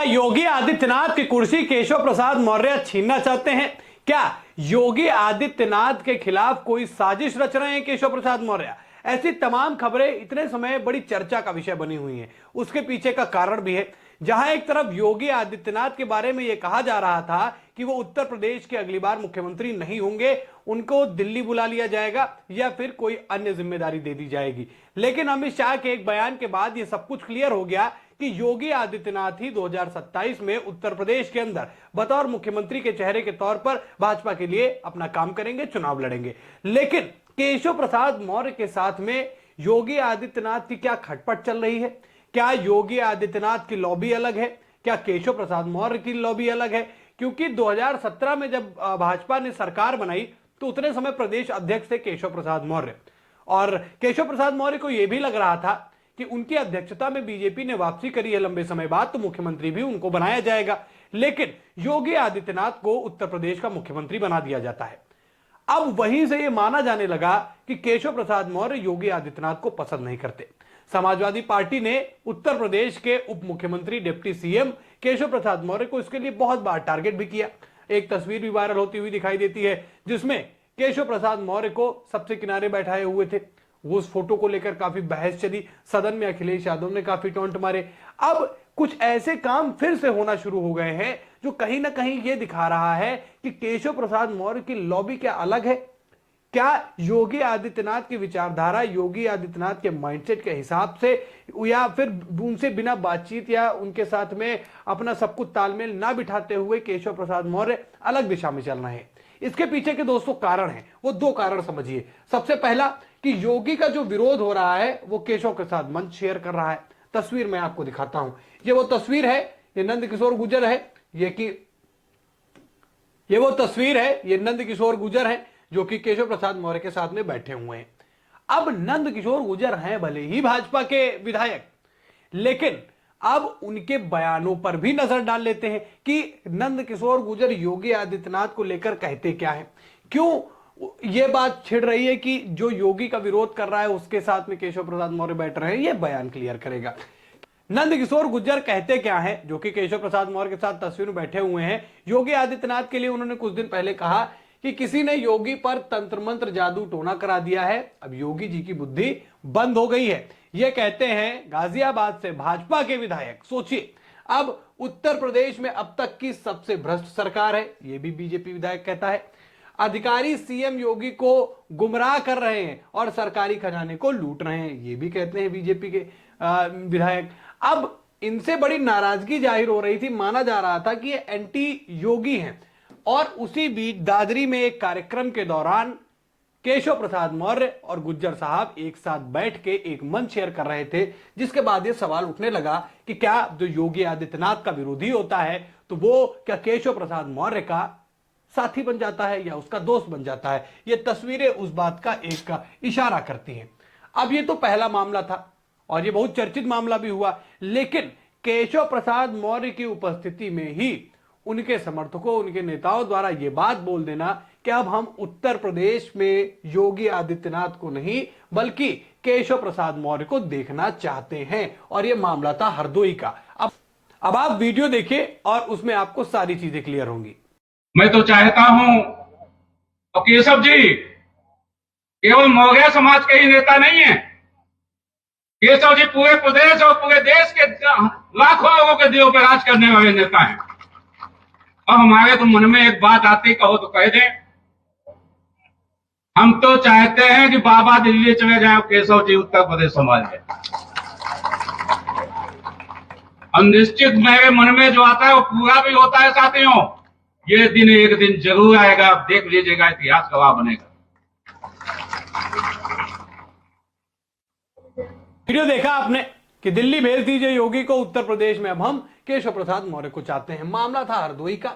योगी आदित्यनाथ की कुर्सी केशव प्रसाद मौर्य छीनना चाहते हैं? क्या योगी आदित्यनाथ के खिलाफ कोई साजिश रच रहे हैं केशव प्रसाद मौर्य? ऐसी तमाम खबरें इतने समय बड़ी चर्चा का विषय बनी हुई हैं। उसके पीछे का कारण भी है। जहां एक तरफ योगी आदित्यनाथ के बारे में यह कहा जा रहा था कि वो उत्तर प्रदेश के अगली बार मुख्यमंत्री नहीं होंगे, उनको दिल्ली बुला लिया जाएगा या फिर कोई अन्य जिम्मेदारी दे दी जाएगी, लेकिन अमित शाह के एक बयान के बाद यह सब कुछ क्लियर हो गया कि योगी आदित्यनाथ ही 2027 में उत्तर प्रदेश के अंदर बतौर मुख्यमंत्री के चेहरे के तौर पर भाजपा के लिए अपना काम करेंगे, चुनाव लड़ेंगे। लेकिन केशव प्रसाद मौर्य के साथ में योगी आदित्यनाथ की क्या खटपट चल रही है? क्या योगी आदित्यनाथ की लॉबी अलग है? क्या केशव प्रसाद मौर्य की लॉबी अलग है? क्योंकि 2017 में जब भाजपा ने सरकार बनाई तो उतने समय प्रदेश अध्यक्ष थे केशव प्रसाद मौर्य, और केशव प्रसाद मौर्य को यह भी लग रहा था कि उनकी अध्यक्षता में बीजेपी ने वापसी करी है लंबे समय बाद, तो मुख्यमंत्री भी उनको बनाया जाएगा। लेकिन योगी आदित्यनाथ को उत्तर प्रदेश का मुख्यमंत्री बना दिया जाता है। अब वहीं से यह माना जाने लगा कि केशव प्रसाद मौर्य योगी आदित्यनाथ को पसंद नहीं करते। समाजवादी पार्टी ने उत्तर प्रदेश के उप मुख्यमंत्री डिप्टी सीएम केशव प्रसाद मौर्य को इसके लिए बहुत बार टारगेट भी किया। एक तस्वीर भी वायरल होती हुई दिखाई देती है जिसमें केशव प्रसाद मौर्य को सबसे किनारे बैठाए हुए थे। उस फोटो को लेकर काफी बहस चली, सदन में अखिलेश यादव ने काफी टोंट मारे। अब कुछ ऐसे काम फिर से होना शुरू हो गए हैं जो कहीं ना कहीं यह दिखा रहा है कि केशव प्रसाद मौर्य की लॉबी क्या अलग है। क्या योगी आदित्यनाथ की विचारधारा योगी आदित्यनाथ के माइंडसेट के हिसाब से, या फिर उनसे बिना बातचीत या उनके साथ में अपना सब कुछ तालमेल ना बिठाते हुए केशव प्रसाद मौर्य अलग दिशा में चल रहे हैं? इसके पीछे के दोस्तों कारण हैं, वो दो कारण समझिए। सबसे पहला कि योगी का जो विरोध हो रहा है वो केशव के साथ मंच शेयर कर रहा है। तस्वीर मैं आपको दिखाता हूं, ये वो तस्वीर है, ये नंद किशोर गुर्जर है, ये वो तस्वीर है, ये नंद किशोर गुर्जर है जो कि केशव प्रसाद मौर्य के साथ में बैठे हुए हैं। अब नंद किशोर गुर्जर हैं भले ही भाजपा के विधायक, लेकिन अब उनके बयानों पर भी नजर डाल लेते हैं कि नंद किशोर गुर्जर योगी आदित्यनाथ को लेकर कहते क्या है। क्यों यह बात छिड़ रही है कि जो योगी का विरोध कर रहा है उसके साथ में केशव प्रसाद मौर्य बैठ रहे हैं, यह बयान क्लियर करेगा। नंद किशोर गुर्जर कहते क्या है, जो कि केशव प्रसाद मौर्य के साथ तस्वीर में बैठे हुए हैं। योगी आदित्यनाथ के लिए उन्होंने कुछ दिन पहले कहा कि किसी ने योगी पर तंत्र मंत्र जादू टोना करा दिया है, अब योगी जी की बुद्धि बंद हो गई है। यह कहते हैं गाजियाबाद से भाजपा के विधायक। सोचिए, अब उत्तर प्रदेश में अब तक की सबसे भ्रष्ट सरकार है, यह भी बीजेपी विधायक कहता है। अधिकारी सीएम योगी को गुमराह कर रहे हैं और सरकारी खजाने को लूट रहे हैं, ये भी कहते हैं बीजेपी के विधायक। अब इनसे बड़ी नाराजगी जाहिर हो रही थी, माना जा रहा था कि ये एंटी योगी हैं। और उसी बीच दादरी में एक कार्यक्रम के दौरान केशव प्रसाद मौर्य और गुर्जर साहब एक साथ बैठ के एक मंच शेयर कर रहे थे, जिसके बाद ये सवाल उठने लगा कि क्या जो योगी आदित्यनाथ का विरोधी होता है तो वो क्या केशव प्रसाद मौर्य का साथी बन जाता है या उसका दोस्त बन जाता है। ये तस्वीरें उस बात का एक का इशारा करती हैं। अब ये तो पहला मामला था और ये बहुत चर्चित मामला भी हुआ, लेकिन केशव प्रसाद मौर्य की उपस्थिति में ही उनके समर्थकों, उनके नेताओं द्वारा यह बात बोल देना कि अब हम उत्तर प्रदेश में योगी आदित्यनाथ को नहीं बल्कि केशव प्रसाद मौर्य को देखना चाहते हैं, और यह मामला था हरदोई का। अब आप वीडियो देखिए और उसमें आपको सारी चीजें क्लियर होंगी। मैं तो चाहता हूं, और केशव जी केवल मौर्य समाज के ही नेता नहीं है, केशव जी पूरे प्रदेश और पूरे देश के लाखों लोगों के दिलों पर राज करने वाले नेता हैं। और हमारे तो मन में एक बात आती, कहो तो कह दें, हम तो चाहते हैं कि बाबा दिल्ली चले जाएं, केशव जी उत्तर प्रदेश संभाल लें। अनिश्चित मेरे मन में जो आता है वो पूरा भी होता है साथियों। ये दिन एक दिन जरूर आएगा, आप देख लीजिएगा, इतिहास गवाह बनेगा। वीडियो देखा आपने कि दिल्ली भेज दीजिए योगी को, उत्तर प्रदेश में अब हम केशव प्रसाद मौर्य को चाहते हैं। मामला था हरदोई का।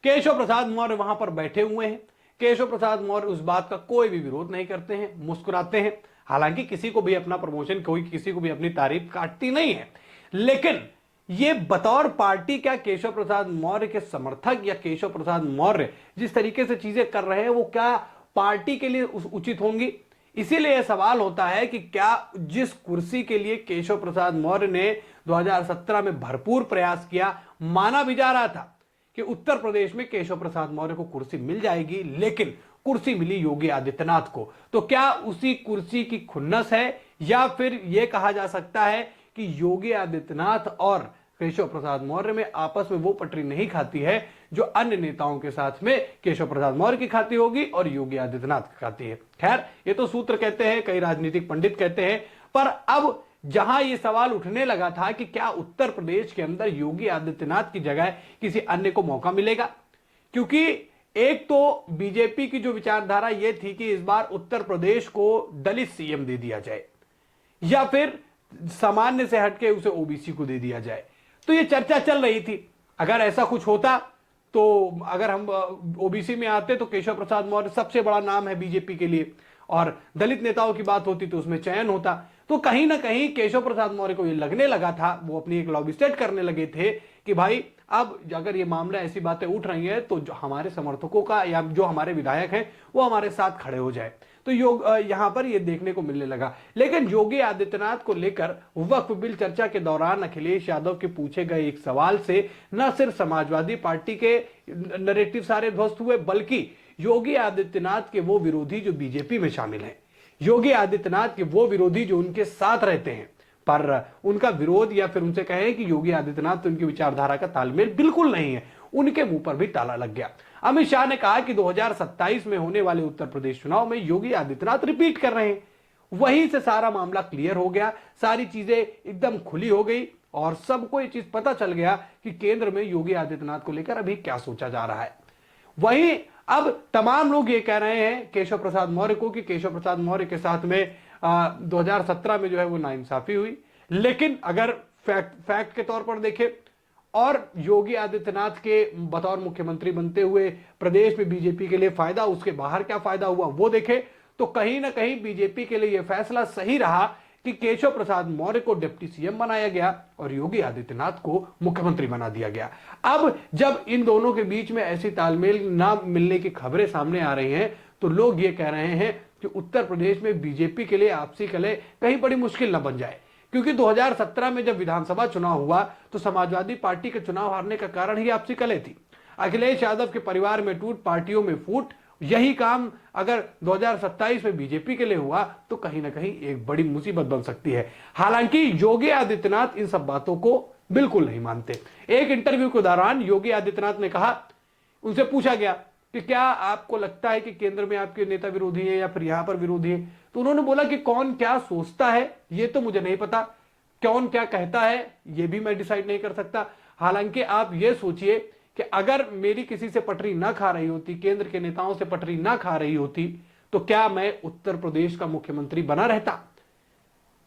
केशव प्रसाद मौर्य वहां पर बैठे हुए हैं। केशव प्रसाद मौर्य उस बात का कोई भी विरोध नहीं करते हैं, मुस्कुराते हैं। हालांकि किसी को भी अपना प्रमोशन, कोई किसी को भी अपनी तारीफ काटती नहीं है, लेकिन ये बतौर पार्टी क्या केशव प्रसाद मौर्य के समर्थक या केशव प्रसाद मौर्य जिस तरीके से चीजें कर रहे हैं वो क्या पार्टी के लिए उचित होंगी? इसीलिए सवाल होता है कि क्या जिस कुर्सी के लिए केशव प्रसाद मौर्य ने 2017 में भरपूर प्रयास किया, माना भी जा रहा था कि उत्तर प्रदेश में केशव प्रसाद मौर्य को कुर्सी मिल जाएगी, लेकिन कुर्सी मिली योगी आदित्यनाथ को, तो क्या उसी कुर्सी की खुन्नस है या फिर यह कहा जा सकता है कि योगी आदित्यनाथ और केशव प्रसाद मौर्य में आपस में वो पटरी नहीं खाती है जो अन्य नेताओं के साथ में केशव प्रसाद मौर्य की खाती होगी और योगी आदित्यनाथ की खाती है। खैर, ये तो सूत्र कहते हैं, कई राजनीतिक पंडित कहते हैं, पर अब जहां ये सवाल उठने लगा था कि क्या उत्तर प्रदेश के अंदर योगी आदित्यनाथ की जगह किसी अन्य को मौका मिलेगा, क्योंकि एक तो बीजेपी की जो विचारधारा यह थी कि इस बार उत्तर प्रदेश को दलित सीएम दे दिया जाए या फिर सामान्य से हटके उसे ओबीसी को दे दिया जाए, तो यह चर्चा चल रही थी। अगर ऐसा कुछ होता तो अगर हम ओबीसी में आते तो केशव प्रसाद मौर्य सबसे बड़ा नाम है बीजेपी के लिए, और दलित नेताओं की बात होती तो उसमें चयन होता। तो कहीं ना कहीं केशव प्रसाद मौर्य को ये लगने लगा था, वो अपनी एक लॉबी सेट करने लगे थे कि भाई अब अगर ये मामला ऐसी बातें उठ रही हैं तो जो हमारे समर्थकों का या जो हमारे विधायक हैं वो हमारे साथ खड़े हो जाए। तो यहां पर ये देखने को मिलने लगा। लेकिन योगी आदित्यनाथ को लेकर वक्फ बिल चर्चा के दौरान अखिलेश यादव के पूछे गए एक सवाल से न सिर्फ समाजवादी पार्टी के नैरेटिव सारे ध्वस्त हुए, बल्कि योगी आदित्यनाथ के वो विरोधी जो बीजेपी में शामिल हैं, योगी आदित्यनाथ के वो विरोधी जो उनके साथ रहते हैं पर उनका विरोध या फिर उनसे कहें कि योगी आदित्यनाथ तो उनकी विचारधारा का तालमेल बिल्कुल नहीं है, उनके मुंह पर भी ताला लग गया। अमित शाह ने कहा कि 2027 में होने वाले उत्तर प्रदेश चुनाव में योगी आदित्यनाथ रिपीट कर रहे हैं। वहीं से सारा मामला क्लियर हो गया, सारी चीजें एकदम खुली हो गई और सबको ये चीज पता चल गया कि केंद्र में योगी आदित्यनाथ को लेकर अभी क्या सोचा जा रहा है। वहीं अब तमाम लोग ये कह रहे हैं केशव प्रसाद मौर्य को कि केशव प्रसाद मौर्य के साथ में 2017 में जो है वो नाइंसाफी हुई, लेकिन अगर फैक्ट के तौर पर देखें और योगी आदित्यनाथ के बतौर मुख्यमंत्री बनते हुए प्रदेश में बीजेपी के लिए फायदा, उसके बाहर क्या फायदा हुआ वो देखें, तो कहीं ना कहीं बीजेपी के लिए यह फैसला सही रहा कि केशव प्रसाद मौर्य को डिप्टी सीएम बनाया गया और योगी आदित्यनाथ को मुख्यमंत्री बना दिया गया। अब जब इन दोनों के बीच में ऐसी तालमेल ना मिलने की खबरें सामने आ रही हैं तो लोग ये कह रहे हैं कि उत्तर प्रदेश में बीजेपी के लिए आपसी कलह कहीं बड़ी मुश्किल ना बन जाए, क्योंकि 2017 में जब विधानसभा चुनाव हुआ तो समाजवादी पार्टी के चुनाव हारने का कारण ही आपसी कलह थी। अखिलेश यादव के परिवार में टूट, पार्टियों में फूट, यही काम अगर 2027 में बीजेपी के लिए हुआ तो कहीं ना कहीं एक बड़ी मुसीबत बन सकती है। हालांकि योगी आदित्यनाथ इन सब बातों को बिल्कुल नहीं मानते। एक इंटरव्यू के दौरान योगी आदित्यनाथ ने कहा, उनसे पूछा गया कि क्या आपको लगता है कि केंद्र में आपके नेता विरोधी है या फिर यहां पर विरोधी है, तो उन्होंने बोला कि कौन क्या सोचता है ये तो मुझे नहीं पता, कौन क्या कहता है ये भी मैं डिसाइड नहीं कर सकता। हालांकि आप ये सोचिए कि अगर मेरी किसी से पटरी ना खा रही होती, केंद्र के नेताओं से पटरी ना खा रही होती, तो क्या मैं उत्तर प्रदेश का मुख्यमंत्री बना रहता।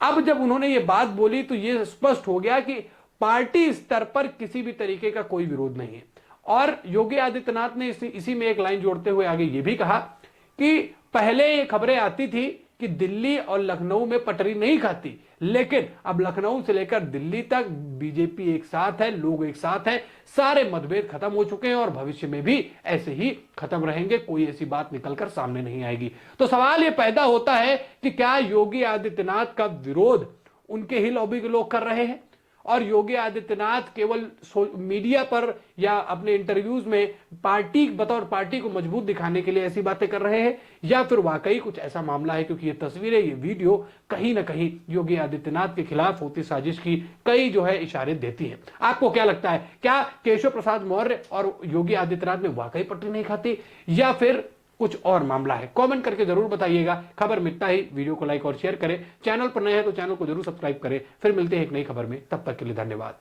अब जब उन्होंने ये बात बोली तो ये स्पष्ट हो गया कि पार्टी स्तर पर किसी भी तरीके का कोई विरोध नहीं है। और योगी आदित्यनाथ ने इसी में एक लाइन जोड़ते हुए आगे ये भी कहा कि पहले ये खबरें आती थी कि दिल्ली और लखनऊ में पटरी नहीं खाती, लेकिन अब लखनऊ से लेकर दिल्ली तक बीजेपी एक साथ है, लोग एक साथ हैं, सारे मतभेद खत्म हो चुके हैं और भविष्य में भी ऐसे ही खत्म रहेंगे, कोई ऐसी बात निकलकर सामने नहीं आएगी। तो सवाल यह पैदा होता है कि क्या योगी आदित्यनाथ का विरोध उनके ही लॉबी के लोग कर रहे हैं और योगी आदित्यनाथ केवल मीडिया पर या अपने इंटरव्यूज में बतौर पार्टी को मजबूत दिखाने के लिए ऐसी बातें कर रहे हैं, या फिर वाकई कुछ ऐसा मामला है, क्योंकि ये तस्वीरें, ये वीडियो कहीं ना कहीं योगी आदित्यनाथ के खिलाफ होती साजिश की कई जो है इशारे देती है। आपको क्या लगता है, क्या केशव प्रसाद मौर्य और योगी आदित्यनाथ में वाकई पटरी नहीं खाती या फिर कुछ और मामला है? कमेंट करके जरूर बताइएगा। खबर में इतना ही। वीडियो को लाइक और शेयर करें, चैनल पर नए हैं तो चैनल को जरूर सब्सक्राइब करें। फिर मिलते हैं एक नई खबर में, तब तक के लिए धन्यवाद।